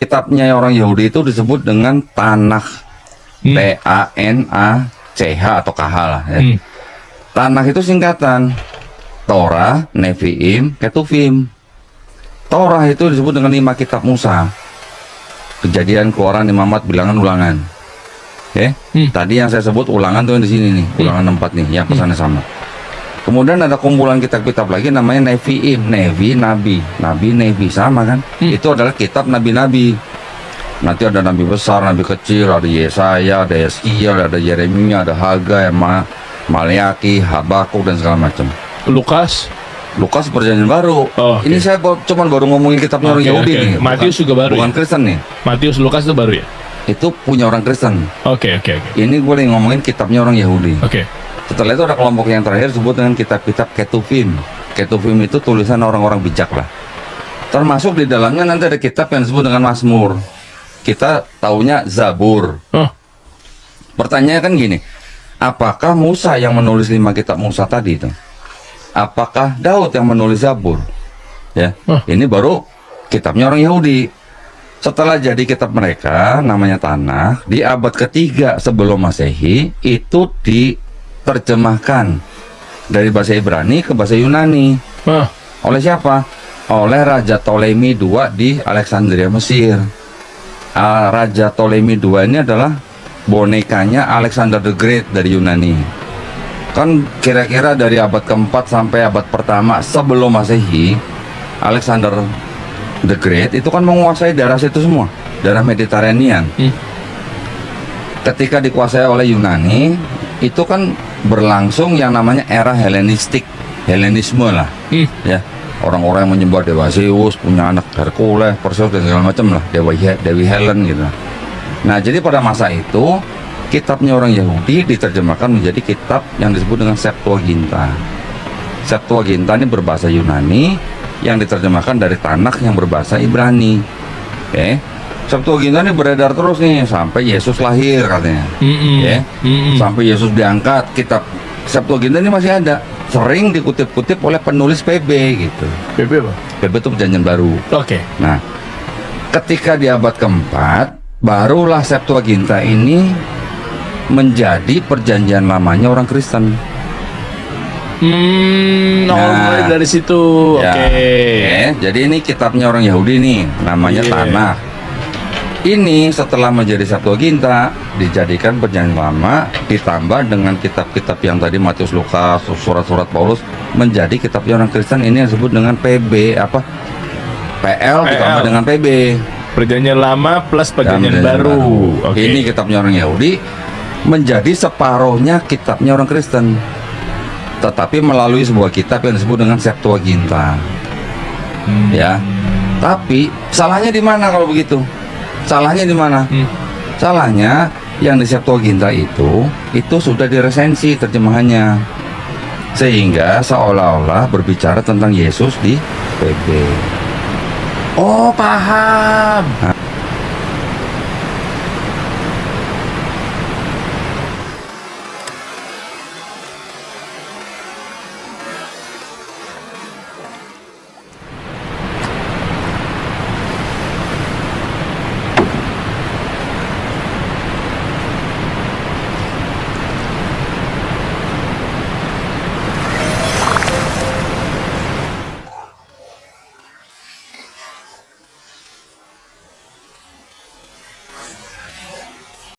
kitabnya orang Yahudi itu disebut dengan Tanakh, T-A-N-A-C-H atau KH lah ya. Tanakh itu singkatan Torah, Nevi'im, Ketuvim. Torah itu disebut dengan 5 kitab Musa. Kejadian, Keluaran, Imamat, Bilangan, Ulangan. Tadi yang saya sebut Ulangan tuh yang di sini nih, Ulangan 4 nih, yang pesannya sama. Kemudian ada kumpulan kitab-kitab lagi namanya Nevi'im, Nevi, Nabi, Nabi, Nevi, sama kan? Itu adalah kitab Nabi-Nabi. Nanti ada Nabi besar, Nabi kecil, ada Yesaya, ada Yeskiel, ada Yeremia, ada Hagai, Maleaki, Habakuk dan segala macam. Lukas Perjanjian Baru. Ini saya cuman baru ngomongin kitabnya orang Yahudi nih. Matius juga baru. Bukan Kristen nih. Matius, Lukas itu baru ya? Itu punya orang Kristen. Oke. Ini gue lagi ngomongin kitabnya orang Yahudi. Setelah itu ada kelompok yang terakhir disebut dengan kitab-kitab Ketuvim. Ketuvim itu tulisan orang-orang bijak lah. Termasuk di dalamnya nanti ada kitab yang disebut dengan Mazmur. Kita taunya Zabur. Pertanyaannya kan gini, apakah Musa yang menulis 5 kitab Musa tadi itu? Apakah Daud yang menulis Zabur? Ya, ini baru kitabnya orang Yahudi. Setelah jadi kitab mereka, namanya Tanakh, di abad ketiga sebelum Masehi itu diterjemahkan dari bahasa Ibrani ke bahasa Yunani. Oleh siapa? Oleh Raja Ptolemy II di Alexandria, Mesir. Raja Ptolemy II ini adalah bonekanya Alexander the Great dari Yunani. Kan kira-kira dari abad keempat sampai abad pertama sebelum Masehi, Alexander the Great itu kan menguasai daerah situ semua, daerah Mediterranean. Ketika dikuasai oleh Yunani, itu kan berlangsung yang namanya era Helenistik, Helenisme lah. Ya, orang-orang yang menyembah dewa Zeus, punya anak Hercules, Perseus dan segala macam lah, Dewi Helen gitu. Nah, jadi pada masa itu kitabnya orang Yahudi diterjemahkan menjadi kitab yang disebut dengan Septuaginta. Septuaginta ini berbahasa Yunani yang diterjemahkan dari Tanakh yang berbahasa Ibrani. Septuaginta ini beredar terus nih sampai Yesus lahir katanya. Sampai Yesus diangkat, kitab Septuaginta ini masih ada. Sering dikutip-kutip oleh penulis PB gitu. PB apa? PB itu Perjanjian Baru. Nah, ketika di abad keempat, barulah Septuaginta ini menjadi perjanjian lamanya orang Kristen. Mulai dari situ. Jadi ini kitabnya orang Yahudi nih, namanya Tanakh. Ini setelah menjadi Septuaginta dijadikan perjanjian lama, ditambah dengan kitab-kitab yang tadi Matius, Lukas, surat-surat Paulus, menjadi kitabnya orang Kristen. Ini yang disebut dengan PB PL ditambah dengan PB. Perjanjian lama plus perjanjian baru. Ini kitabnya orang Yahudi menjadi separuhnya kitabnya orang Kristen, tetapi melalui sebuah kitab yang disebut dengan Septuaginta. Ya, tapi salahnya di mana kalau begitu? Salahnya di mana? Salahnya yang di Septuaginta itu sudah diresensi terjemahannya, sehingga seolah-olah berbicara tentang Yesus di PB. Oh, paham.